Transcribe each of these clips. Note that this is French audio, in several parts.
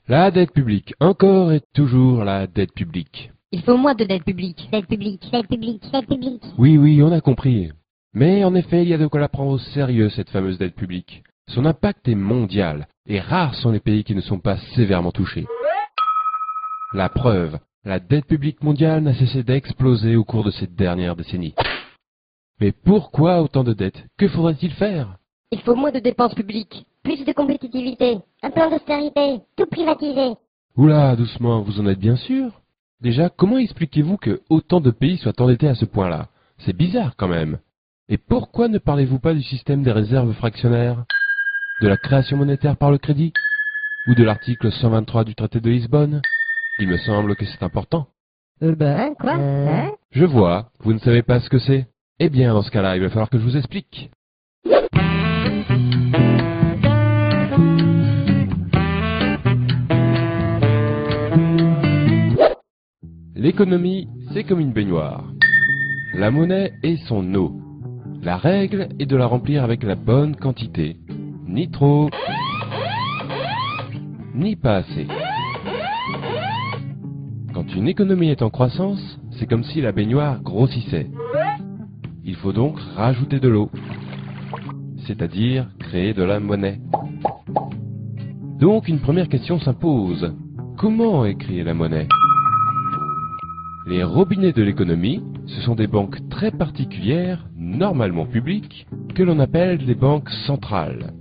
La dette publique, encore et toujours la dette publique. Il faut moins de dette publique. Dette publique, dette publique, dette publique. Oui, on a compris. Mais en effet, il y a de quoi la prendre au sérieux, cette fameuse dette publique. Son impact est mondial, et rares sont les pays qui ne sont pas sévèrement touchés. La preuve, la dette publique mondiale n'a cessé d'exploser au cours de ces dernières décennies. Mais pourquoi autant de dettes? Que faudrait-il faire? Il faut moins de dépenses publiques. Plus de compétitivité. Un plan d'austérité. Tout privatiser. Oula, doucement, vous en êtes bien sûr? Déjà, comment expliquez-vous que autant de pays soient endettés à ce point-là? C'est bizarre quand même. Et pourquoi ne parlez-vous pas du système des réserves fractionnaires? De la création monétaire par le crédit? Ou de l'article 123 du traité de Lisbonne? Il me semble que c'est important. Hein, quoi Hein? Je vois, vous ne savez pas ce que c'est. Eh bien, dans ce cas-là, il va falloir que je vous explique. L'économie, c'est comme une baignoire. La monnaie est son eau. La règle est de la remplir avec la bonne quantité. Ni trop, ni pas assez. Quand une économie est en croissance, c'est comme si la baignoire grossissait. Il faut donc rajouter de l'eau, c'est-à-dire créer de la monnaie. Donc une première question s'impose. Comment est créée la monnaie? Les robinets de l'économie, ce sont des banques très particulières, normalement publiques, que l'on appelle des banques centrales.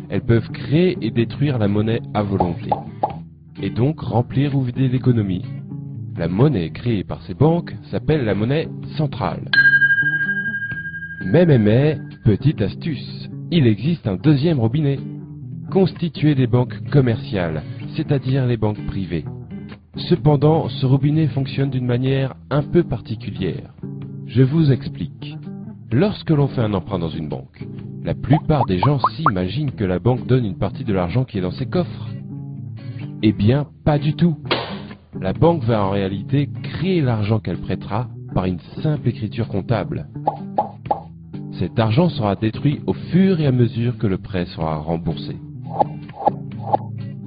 Elles peuvent créer et détruire la monnaie à volonté, et donc remplir ou vider l'économie. La monnaie créée par ces banques s'appelle la monnaie centrale. Mais, petite astuce, il existe un deuxième robinet, constitué des banques commerciales, c'est-à-dire les banques privées. Cependant, ce robinet fonctionne d'une manière un peu particulière. Je vous explique. Lorsque l'on fait un emprunt dans une banque, la plupart des gens s'imaginent que la banque donne une partie de l'argent qui est dans ses coffres. Eh bien, pas du tout. La banque va en réalité créer l'argent qu'elle prêtera par une simple écriture comptable. Cet argent sera détruit au fur et à mesure que le prêt sera remboursé.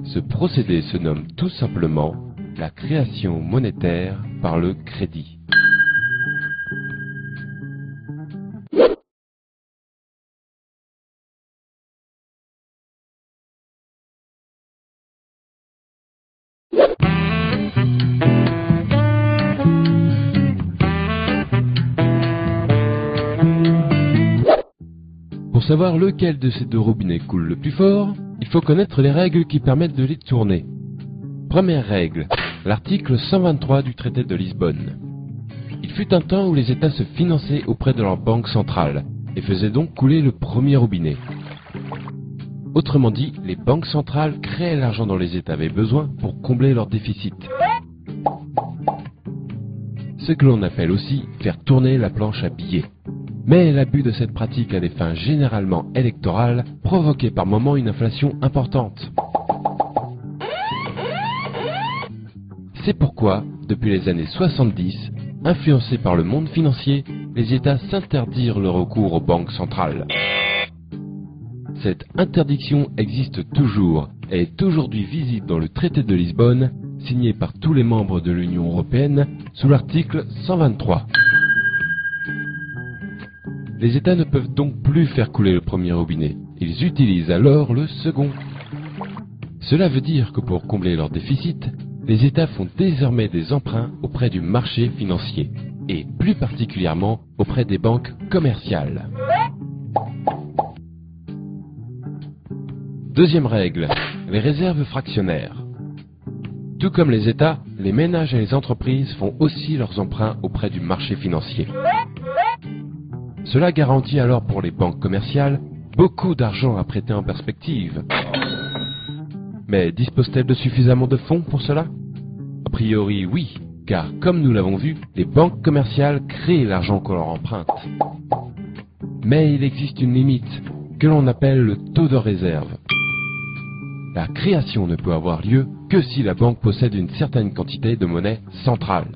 Ce procédé se nomme tout simplement la création monétaire par le crédit. Pour savoir lequel de ces deux robinets coule le plus fort, il faut connaître les règles qui permettent de les tourner. Première règle, l'article 123 du traité de Lisbonne. Il fut un temps où les États se finançaient auprès de leur banque centrale et faisaient donc couler le premier robinet. Autrement dit, les banques centrales créaient l'argent dont les États avaient besoin pour combler leur déficit. Ce que l'on appelle aussi faire tourner la planche à billets. Mais l'abus de cette pratique à des fins généralement électorales provoquait par moments une inflation importante. C'est pourquoi, depuis les années 70, influencés par le monde financier, les États s'interdirent le recours aux banques centrales. Cette interdiction existe toujours et est aujourd'hui visible dans le traité de Lisbonne, signé par tous les membres de l'Union européenne sous l'article 123. Les États ne peuvent donc plus faire couler le premier robinet, ils utilisent alors le second. Cela veut dire que pour combler leur déficit, les États font désormais des emprunts auprès du marché financier, et plus particulièrement auprès des banques commerciales. Deuxième règle, les réserves fractionnaires. Tout comme les États, les ménages et les entreprises font aussi leurs emprunts auprès du marché financier. Cela garantit alors pour les banques commerciales beaucoup d'argent à prêter en perspective. Mais disposent-elles de suffisamment de fonds pour cela? A priori oui, car comme nous l'avons vu, les banques commerciales créent l'argent qu'on leur emprunte. Mais il existe une limite, que l'on appelle le taux de réserve. La création ne peut avoir lieu que si la banque possède une certaine quantité de monnaie centrale.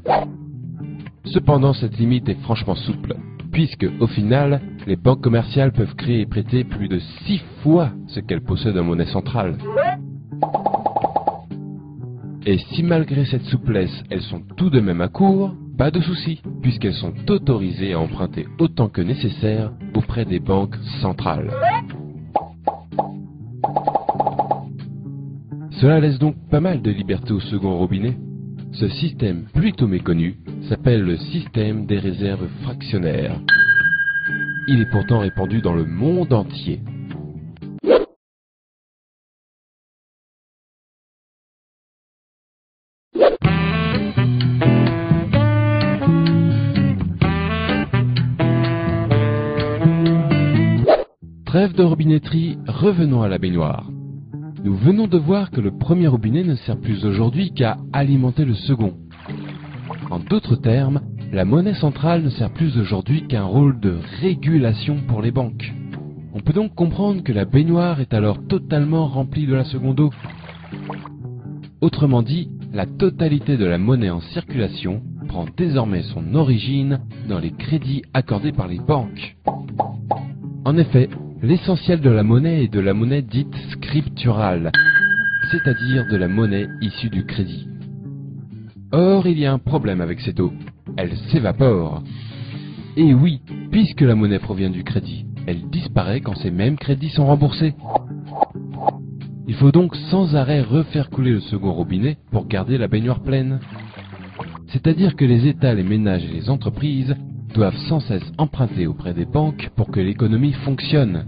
Cependant, cette limite est franchement souple, puisque, au final, les banques commerciales peuvent créer et prêter plus de 6 fois ce qu'elles possèdent en monnaie centrale. Et si malgré cette souplesse, elles sont tout de même à court, pas de souci, puisqu'elles sont autorisées à emprunter autant que nécessaire auprès des banques centrales. Cela laisse donc pas mal de liberté au second robinet. Ce système plutôt méconnu s'appelle le système des réserves fractionnaires. Il est pourtant répandu dans le monde entier. Trêve de robinetterie, revenons à la baignoire. Nous venons de voir que le premier robinet ne sert plus aujourd'hui qu'à alimenter le second. En d'autres termes, la monnaie centrale ne sert plus aujourd'hui qu'un rôle de régulation pour les banques. On peut donc comprendre que la baignoire est alors totalement remplie de la seconde eau. Autrement dit, la totalité de la monnaie en circulation prend désormais son origine dans les crédits accordés par les banques. En effet, l'essentiel de la monnaie est de la monnaie dite scripturale, c'est-à-dire de la monnaie issue du crédit. Or, il y a un problème avec cette eau. Elle s'évapore. Et oui, puisque la monnaie provient du crédit, elle disparaît quand ces mêmes crédits sont remboursés. Il faut donc sans arrêt refaire couler le second robinet pour garder la baignoire pleine. C'est-à-dire que les États, les ménages et les entreprises doivent sans cesse emprunter auprès des banques pour que l'économie fonctionne.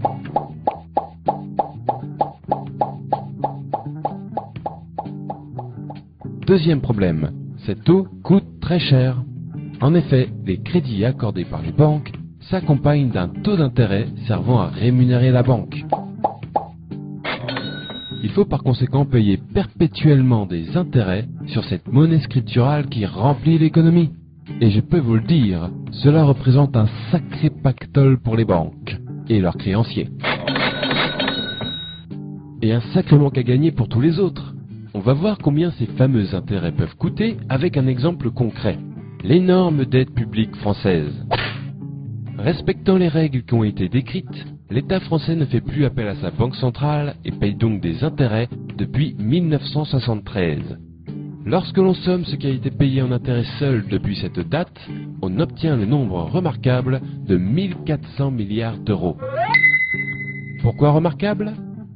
Deuxième problème, cette eau coûte très cher. En effet, les crédits accordés par les banques s'accompagnent d'un taux d'intérêt servant à rémunérer la banque. Il faut par conséquent payer perpétuellement des intérêts sur cette monnaie scripturale qui remplit l'économie. Et je peux vous le dire, cela représente un sacré pactole pour les banques et leurs créanciers. Et un sacré manque à gagner pour tous les autres. On va voir combien ces fameux intérêts peuvent coûter avec un exemple concret. L'énorme dette publique française. Respectant les règles qui ont été décrites, l'État français ne fait plus appel à sa banque centrale et paye donc des intérêts depuis 1973. Lorsque l'on somme ce qui a été payé en intérêts seul depuis cette date, on obtient le nombre remarquable de 1400 milliards d'euros. Pourquoi remarquable?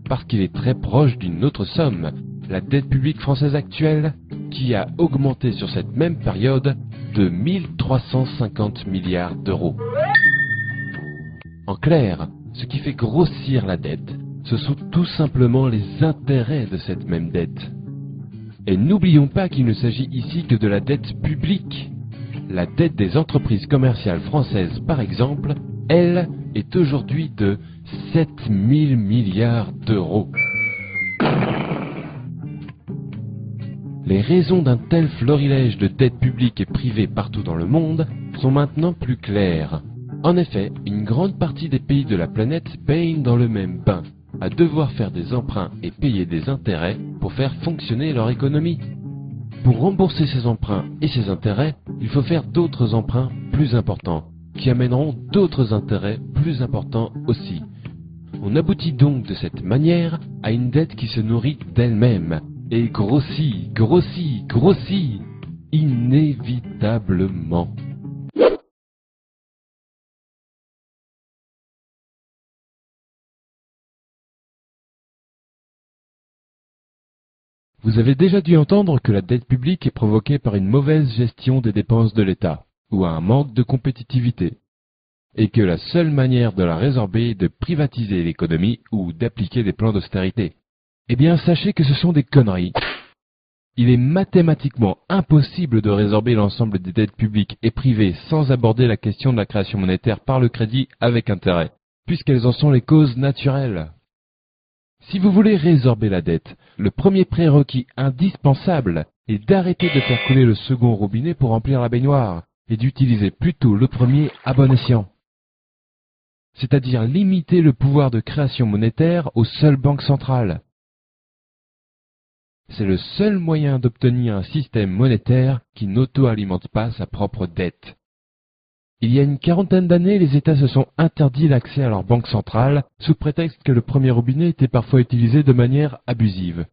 Parce qu'il est très proche d'une autre somme, la dette publique française actuelle, qui a augmenté sur cette même période de 1350 milliards d'euros. En clair, ce qui fait grossir la dette, ce sont tout simplement les intérêts de cette même dette. Et n'oublions pas qu'il ne s'agit ici que de la dette publique. La dette des entreprises commerciales françaises, par exemple, elle, est aujourd'hui de 7000 milliards d'euros. Les raisons d'un tel florilège de dettes publiques et privées partout dans le monde sont maintenant plus claires. En effet, une grande partie des pays de la planète baignent dans le même bain, à devoir faire des emprunts et payer des intérêts pour faire fonctionner leur économie. Pour rembourser ces emprunts et ces intérêts, il faut faire d'autres emprunts plus importants, qui amèneront d'autres intérêts plus importants aussi. On aboutit donc de cette manière à une dette qui se nourrit d'elle-même, et grossit, grossit, grossit, inévitablement. Vous avez déjà dû entendre que la dette publique est provoquée par une mauvaise gestion des dépenses de l'État, ou un manque de compétitivité, et que la seule manière de la résorber est de privatiser l'économie ou d'appliquer des plans d'austérité. Eh bien, sachez que ce sont des conneries. Il est mathématiquement impossible de résorber l'ensemble des dettes publiques et privées sans aborder la question de la création monétaire par le crédit avec intérêt, puisqu'elles en sont les causes naturelles. Si vous voulez résorber la dette, le premier prérequis indispensable est d'arrêter de faire couler le second robinet pour remplir la baignoire, et d'utiliser plutôt le premier à bon escient. C'est-à-dire limiter le pouvoir de création monétaire aux seules banques centrales. C'est le seul moyen d'obtenir un système monétaire qui n'auto-alimente pas sa propre dette. Il y a une quarantaine d'années, les États se sont interdits l'accès à leur banque centrale, sous prétexte que le premier robinet était parfois utilisé de manière abusive.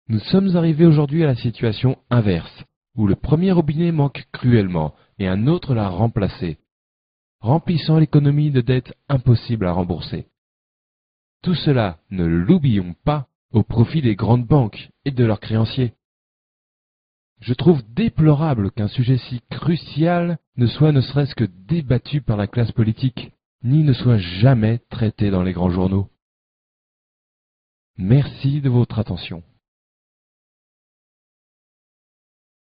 Nous sommes arrivés aujourd'hui à la situation inverse, où le premier robinet manque cruellement et un autre l'a remplacé, remplissant l'économie de dettes impossibles à rembourser. Tout cela, ne l'oublions pas, au profit des grandes banques et de leurs créanciers. Je trouve déplorable qu'un sujet si crucial ne soit ne serait-ce que débattu par la classe politique, ni ne soit jamais traité dans les grands journaux. Merci de votre attention.